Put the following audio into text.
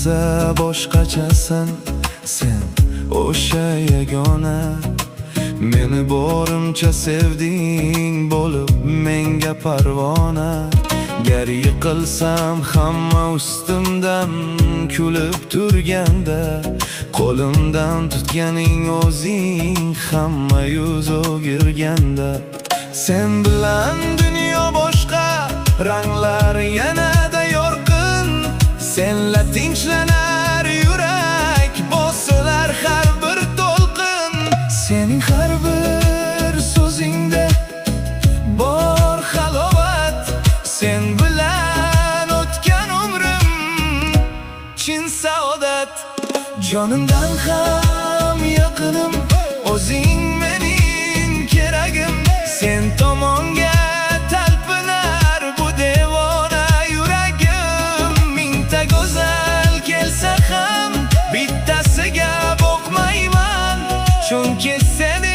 esa boshqachasan. Sen o'sha yagona, meni borimcha sevding bo'lib menga parvona. Gar yiqilsam hamma ustimdan kulib turganda, qo'limdan tutganing o'zing hamma yuz o'girganda. Sen bilan dunyo boshqa, ranglar yanada yorqin. Senla tinchlanар yurak, bosilar har bir to'lqin. Sening har bir so'zingda bor halovat. Sen bilan o'tgan umrim chin saodat. Jonimdan ham yaqinim, o'zing mening keragim. Sen tomonga talpinar bu devona yuragim. Mingta go'zal kelsa ham bittasiga boqmayman, chunki seni